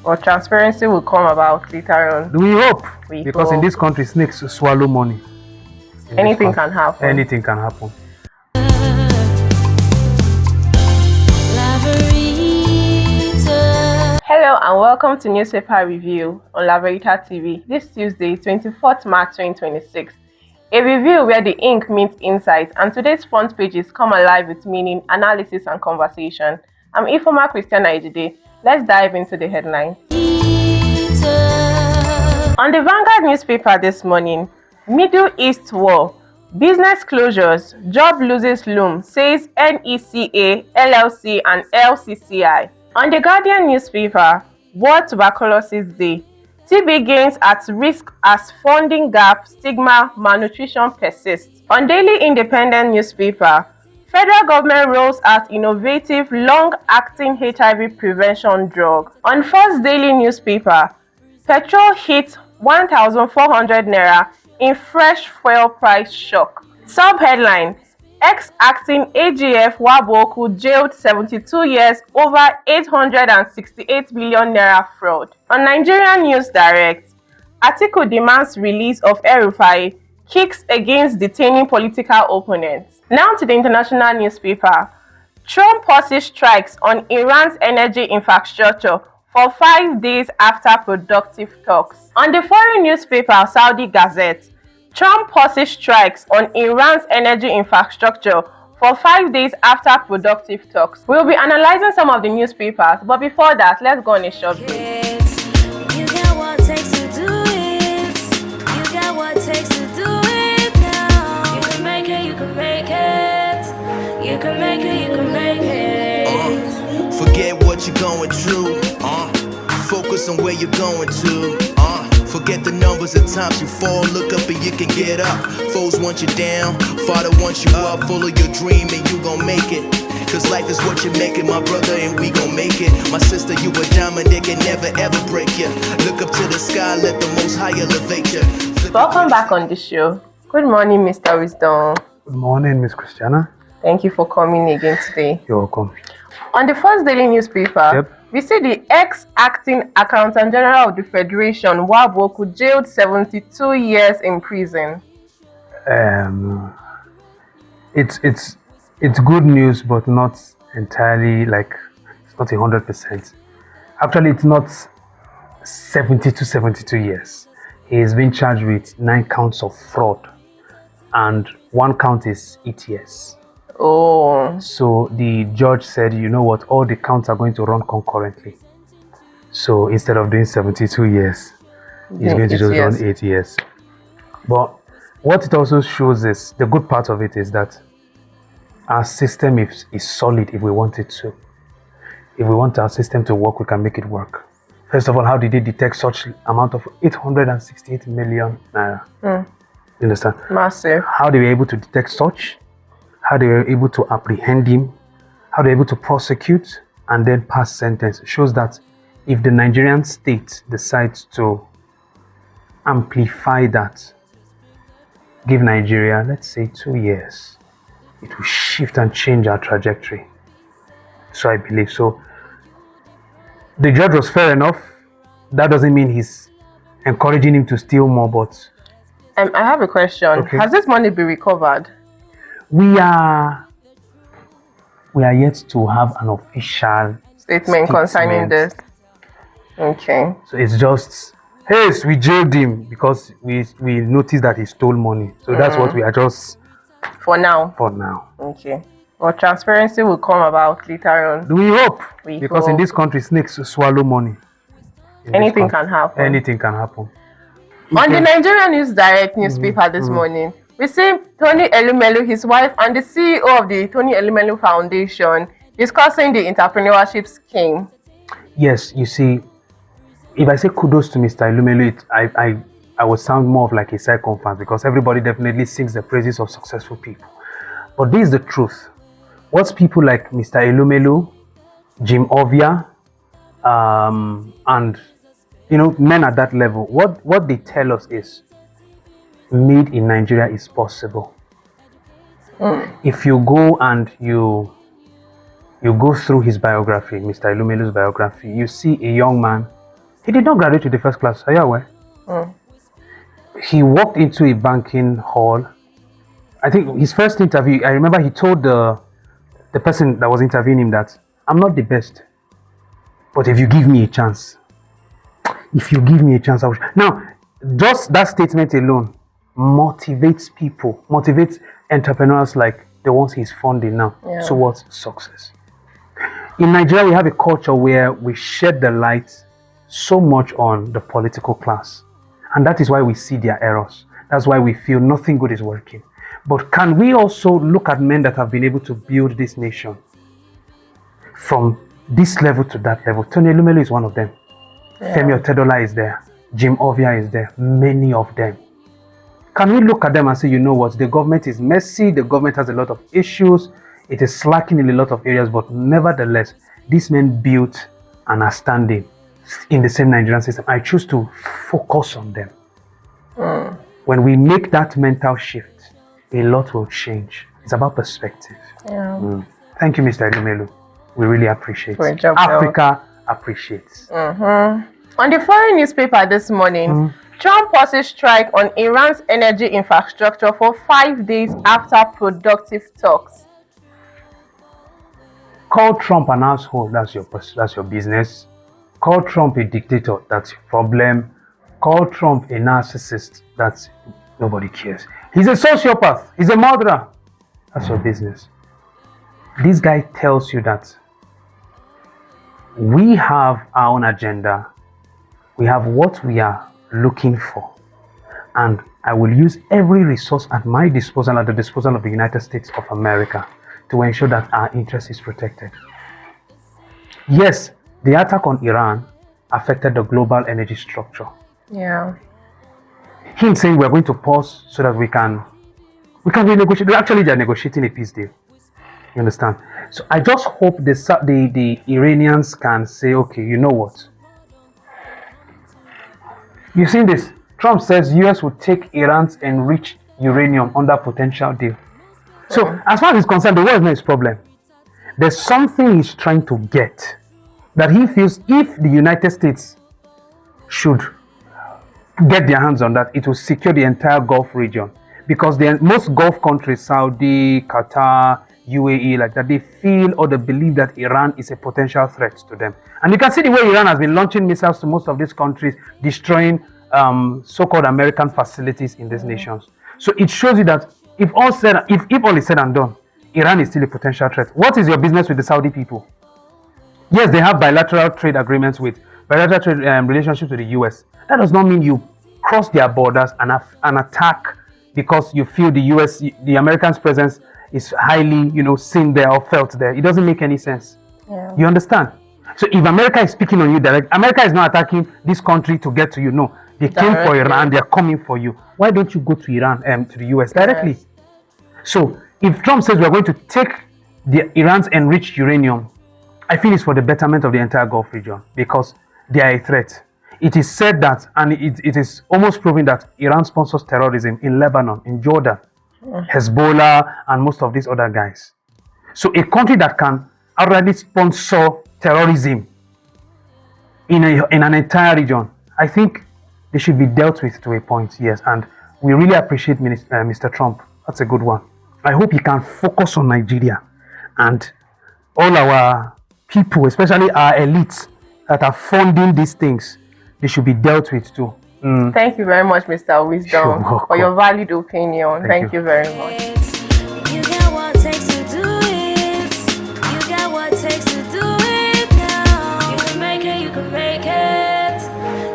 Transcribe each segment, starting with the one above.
Or transparency will come about later on. We hope. We Because hope. in this country, snakes swallow money. Anything can happen. Anything can happen. Hello and welcome to Newspaper Review on Laveritatv this Tuesday, 24th March 2026. A review where the ink meets insight, and today's front pages come alive with meaning, analysis and conversation. I'm Ifoma Christiana Ejide. Let's dive into the headlines. On the Vanguard newspaper this morning, Middle East war, business closures, job losses loom, says NECA, LLC and LCCI. On the Guardian newspaper, World Tuberculosis Day, TB gains at risk as funding gap, stigma, malnutrition persists. On Daily Independent newspaper, federal government rolls out innovative long-acting HIV prevention drug. On First Daily newspaper, petrol hits 1,400 naira in fresh fuel price shock. Sub-headline, ex-acting AGF Waboku jailed 72 years over 868 billion naira fraud. On Nigerian News Direct, Atiku demands release of El-Rufai, kicks against detaining political opponents. Now to the international newspaper. Trump pauses strikes on Iran's energy infrastructure for 5 days after productive talks. On the foreign newspaper Saudi Gazette, Trump pauses strikes on Iran's energy infrastructure for 5 days after productive talks. We'll be analyzing some of the newspapers, but before that, let's go on a short break. You got what it takes to do it. You got what it takes to do it now. You can make it, you can make it. You can make it, you can make it. Forget what you're going through. Focus on where you're going to. Forget the numbers of times you fall. Look up and you can get up. Foes want you down. Father wants you up. Follow your dream and you gon' make it. Cause life is what you make it, my brother, and we gon' make it. My sister, you a diamond, they can never ever break you. Look up to the sky, let the most high elevate you. Welcome back on the show. Good morning, Mr. Wisdom. Good morning, Miss Christiana. Thank you for coming again today. You're welcome. On the First Daily newspaper, we see the ex-acting Accountant General of the Federation, Waboku, jailed 72 years in prison. It's good news, but not entirely, like, it's not 100%. Actually, it's not 72 years. He has been charged with 9 counts of fraud, and 1 count is ETS. Oh. So the judge said, you know what, all the counts are going to run concurrently. So instead of doing 72 years, he's going to just run 8 years. But what it also shows is, the good part of it is that our system is solid if we want it to. If we want our system to work, we can make it work. First of all, how did they detect such amount of 868 million naira? You understand? Massive. How they were able to detect such, how they were able to apprehend him, how they were able to prosecute and then pass sentence, shows that if the Nigerian state decides to amplify that, give Nigeria, let's say 2 years, it will shift and change our trajectory. So I believe so. The judge was fair enough. That doesn't mean he's encouraging him to steal more, but I have a question. Okay. Has this money been recovered? we are yet to have an official Statement concerning this. Okay. So it's just, hey, we jailed him because we noticed that he stole money. So that's what we are just For now. Okay. Well, transparency will come about later on. We hope. We Because in hope. this country, snakes swallow money. Anything can happen. Anything can happen. On the Nigerian News Direct newspaper this morning, we see Tony Elumelu, his wife, and the CEO of the Tony Elumelu Foundation discussing the entrepreneurship scheme. Yes, you see, if I say kudos to Mr. Elumelu, I would sound more of like a circumstance because everybody definitely sings the praises of successful people. But this is the truth. What people like Mr. Elumelu, Jim Ovia, and men at that level, what they tell us is made in Nigeria is possible. If you go and you go through his biography, Mr. Elumelu's biography, you see a young man He did not graduate with the first class. Are you aware? He walked into a banking hall. I think his first interview, I remember he told the person that was interviewing him that I'm not the best, but if you give me a chance, I will. Now, just that statement alone motivates people, motivates entrepreneurs like the ones he's funding now towards success. In Nigeria, we have a culture where we shed the light so much on the political class, and that is why we see their errors. That's why we feel nothing good is working. But can we also look at men that have been able to build this nation from this level to that level? Tony Elumelu is one of them. Femi Otedola is there. Jim Ovia is there. Many of them. Can we look at them and say, you know what, the government is messy, the government has a lot of issues, it is slacking in a lot of areas, but nevertheless, these men built and are standing in the same Nigerian system. I choose to focus on them. When we make that mental shift, a lot will change. It's about perspective. Thank you, Mr. Elumelu. We really appreciate Great it. job, Africa appreciates. On the foreign newspaper this morning, Trump pauses strike on Iran's energy infrastructure for 5 days after productive talks. Call Trump an asshole, that's your business. Call Trump a dictator, that's your problem. Call Trump a narcissist, that's nobody cares. He's a sociopath, he's a murderer, that's your business. This guy tells you that we have our own agenda, we have what we are looking for, and I will use every resource at my disposal, at the disposal of the United States of America, to ensure that our interest is protected. Yes, the attack on Iran affected the global energy structure. Him saying we're going to pause so that we can renegotiate. Actually, they're negotiating a peace deal. You understand? So I just hope the Iranians can say, okay, you know what? You've seen this. Trump says US will take Iran's enriched uranium under potential deal. So as far as he's concerned, the war is not his problem. There's something he's trying to get that he feels if the United States should get their hands on that, it will secure the entire Gulf region. Because most Gulf countries, Saudi, Qatar, UAE, like that, they feel or they believe that Iran is a potential threat to them. And you can see the way Iran has been launching missiles to most of these countries, destroying so-called American facilities in these nations. So it shows you that if all is said and done, Iran is still a potential threat. What is your business with the Saudi people? Yes, they have bilateral trade agreements bilateral trade relationships with the US. That does not mean you cross their borders and attack because you feel the Americans' presence is highly, seen there or felt there. It doesn't make any sense. You understand? So if America is speaking on you direct, America is not attacking this country to get to you. No, they came for Iran. They are coming for you. Why don't you go to Iran to the US directly? So if Trump says we are going to take Iran's enriched uranium, I feel it's for the betterment of the entire Gulf region because they are a threat. It is said that, and it is almost proven that Iran sponsors terrorism in Lebanon, in Jordan, Hezbollah, and most of these other guys. So a country that can already sponsor terrorism in an entire region, I think they should be dealt with to a point, yes. And we really appreciate Mr. Trump. That's a good one. I hope he can focus on Nigeria and all our people, especially our elites that are funding these things. They should be dealt with too. Thank you very much, Mr. Wisdom, for your valued opinion. Thank you very much. You got what it takes to do it. You got what it takes to do it now. You can make it, you can make it.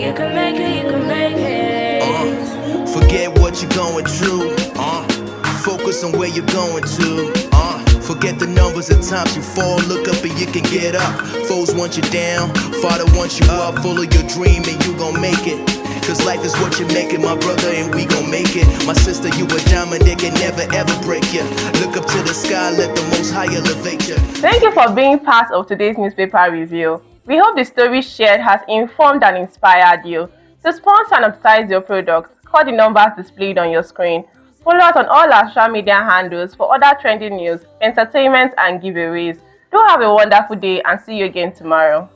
You can make it, you can make it. Forget what you're going through. Focus on where you're going to. Forget the numbers of times you fall. Look up and you can get up. Foes want you down, Father wants you up. Full of your dream and you gon' make it. Cause life is what you make it, my brother, and we gon' make it. My sister, you a diamond that can never ever break you. Look up to the sky, let the most high elevate you. Thank you for being part of today's newspaper review. We hope the story shared has informed and inspired you. To sponsor and advertise your products, call the numbers displayed on your screen. Follow us on all our social media handles for other trending news, entertainment, and giveaways. Do have a wonderful day and see you again tomorrow.